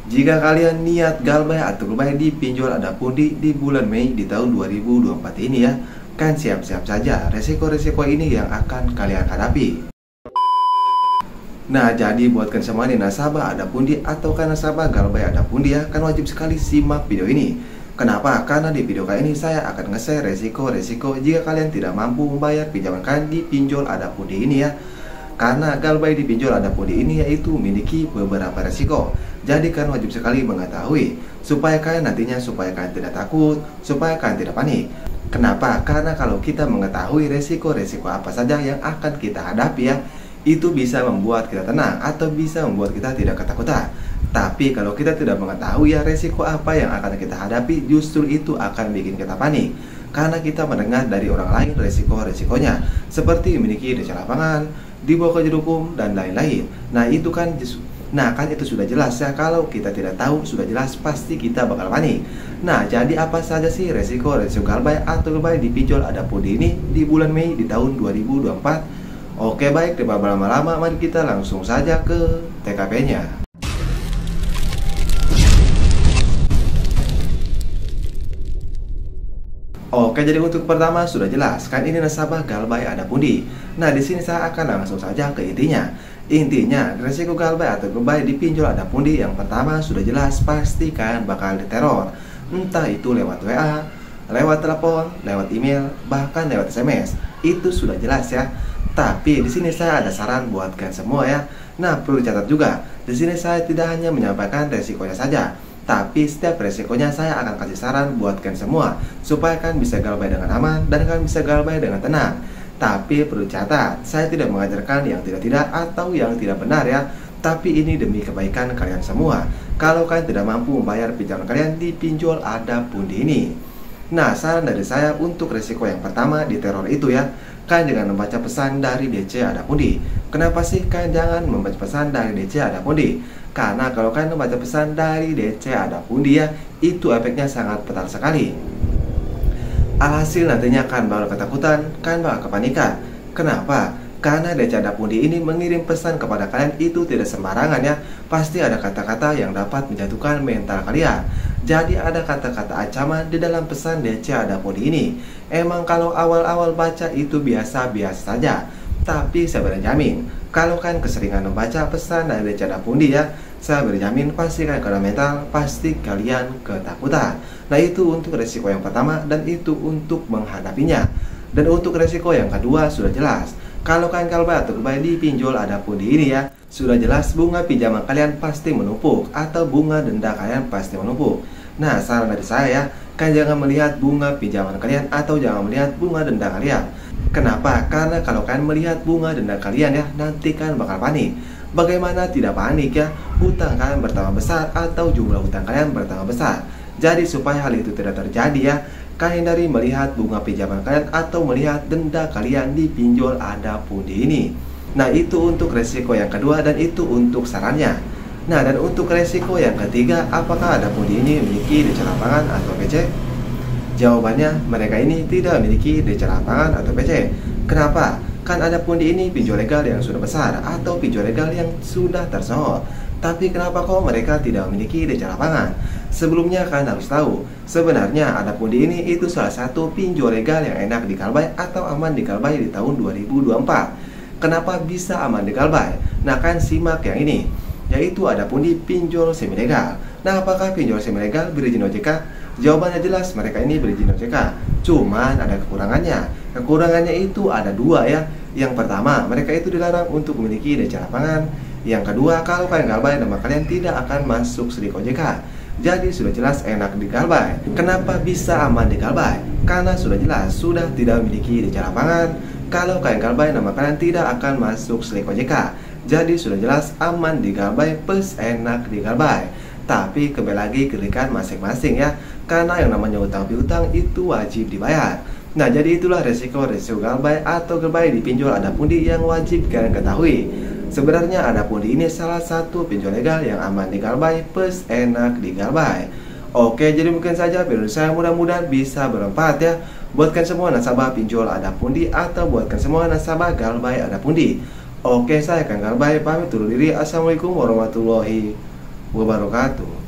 Jika kalian niat galbay atau galbay di pinjol ada pundi di bulan Mei di tahun 2024 ini ya, kan siap-siap saja resiko-resiko ini yang akan kalian hadapi. Nah, jadi buatkan semua nih nasabah ada pundi atau kan nasabah galbay ada pundi ya, kan wajib sekali simak video ini. Kenapa? Karena di video kali ini saya akan nge-share resiko-resiko jika kalian tidak mampu membayar pinjaman kalian di pinjol ada pundi ini ya. Karena galbay di pinjol ada pundi ini yaitu memiliki beberapa resiko. Jadi kalian wajib sekali mengetahui supaya kalian tidak takut, supaya kalian tidak panik. Kenapa? Karena kalau kita mengetahui resiko-resiko apa saja yang akan kita hadapi ya, itu bisa membuat kita tenang atau bisa membuat kita tidak ketakutan. Tapi kalau kita tidak mengetahui ya resiko apa yang akan kita hadapi, justru itu akan bikin kita panik. Karena kita mendengar dari orang lain resiko-resikonya, seperti memiliki DC lapangan, dibawa ke hukum dan lain-lain. Nah itu kan itu sudah jelas ya. Kalau kita tidak tahu, sudah jelas pasti kita bakal panik. Nah, jadi apa saja sih resiko galbay atau galbay di pinjol ada pundi ini di bulan Mei di tahun 2024? Oke, baik, tanpa berlama-lama mari kita langsung saja ke TKP-nya. Oke, jadi untuk pertama sudah jelas kan ini nasabah galbay ada pundi. Nah, di sini saya akan langsung saja ke intinya. Intinya, resiko galbay atau galbay di pinjol ada pundi yang pertama sudah jelas pasti kalian bakal diteror. Entah itu lewat WA, lewat telepon, lewat email, bahkan lewat SMS. Itu sudah jelas ya. Tapi di sini saya ada saran buat kalian semua ya. Nah, perlu dicatat juga. Di sini saya tidak hanya menyampaikan resikonya saja, tapi setiap resikonya saya akan kasih saran buat kalian semua supaya kalian bisa galbay dengan aman dan kalian bisa galbay dengan tenang. Tapi perlu catat, saya tidak mengajarkan yang tidak-tidak atau yang tidak benar ya. Tapi ini demi kebaikan kalian semua. Kalau kalian tidak mampu membayar pinjaman kalian di pinjol ada pundi ini. Nah, saran dari saya untuk resiko yang pertama di teror itu ya, kalian jangan membaca pesan dari DC ada pundi. Kenapa sih kalian jangan membaca pesan dari DC ada pundi? Karena kalau kalian membaca pesan dari DC ada pundi ya, itu efeknya sangat fatal sekali. Alhasil nantinya kan bakal ketakutan, kan bakal kepanikan. Kenapa? Karena DC ada pundi ini mengirim pesan kepada kalian itu tidak sembarangan ya. Pasti ada kata-kata yang dapat menjatuhkan mental kalian. Jadi ada kata-kata ancaman di dalam pesan DC ada pundi ini. Emang kalau awal-awal baca itu biasa-biasa saja, tapi saya berjamin kalau kalian keseringan membaca pesan dari DC ada pundi ya, saya berjamin pasti kalian kena mental, pasti kalian ketakutan. Nah itu untuk resiko yang pertama dan itu untuk menghadapinya. Dan untuk resiko yang kedua sudah jelas. Kalau kalian galbay atau galbay di pinjol ada pundi ini ya, sudah jelas bunga pinjaman kalian pasti menumpuk atau bunga denda kalian pasti menumpuk. Nah, saran dari saya ya, kalian jangan melihat bunga pinjaman kalian atau jangan melihat bunga denda kalian. Kenapa? Karena kalau kalian melihat bunga denda kalian ya, nanti kalian bakal panik. Bagaimana tidak panik ya? Hutang kalian bertambah besar atau jumlah hutang kalian bertambah besar. Jadi supaya hal itu tidak terjadi ya, kalian hindari melihat bunga pinjaman kalian atau melihat denda kalian di pinjol ada pundi ini. Nah itu untuk resiko yang kedua dan itu untuk sarannya. Nah dan untuk resiko yang ketiga, apakah ada pundi ini memiliki DC lapangan atau PC? Jawabannya, mereka ini tidak memiliki DC lapangan atau PC. Kenapa? Kan ada pundi ini pinjol legal yang sudah besar atau pinjol legal yang sudah tersohor. Tapi kenapa kok mereka tidak memiliki DC lapangan? Sebelumnya kalian harus tahu, sebenarnya ada pundi ini itu salah satu pinjol legal yang enak digalbay atau aman digalbay di tahun 2024. Kenapa bisa aman digalbay? Nah kan simak yang ini, yaitu ada pundi pinjol semi legal. Nah apakah pinjol semi legal berizin OJK? Jawabannya jelas, mereka ini berizin OJK. Cuman ada kekurangannya. Kekurangannya itu ada dua ya. Yang pertama, mereka itu dilarang untuk memiliki DC lapangan. Yang kedua, kalau kalian galbay nama kalian tidak akan masuk SLIK OJK. Jadi sudah jelas enak digalbay. Kenapa bisa aman digalbay? Karena sudah jelas sudah tidak memiliki DC lapangan. Kalau kalian galbay nama kalian tidak akan masuk SLIK OJK. Jadi sudah jelas aman digalbay plus enak digalbay. Tapi kembali lagi kelikan masing-masing ya. Karena yang namanya utang piutang itu wajib dibayar. Nah jadi itulah resiko galbay atau galbay di pinjol ada pundi yang wajib kalian ketahui. Sebenarnya ada pundi ini salah satu pinjol legal yang aman digalbay plus enak digalbay. Oke, jadi mungkin saja video saya mudah-mudahan bisa bermanfaat ya. Buatkan semua nasabah pinjol ada pundi atau buatkan semua nasabah galbay ada pundi. Oke, saya Kang Galbay pamit undur diri. Assalamualaikum warahmatullahi wabarakatuh.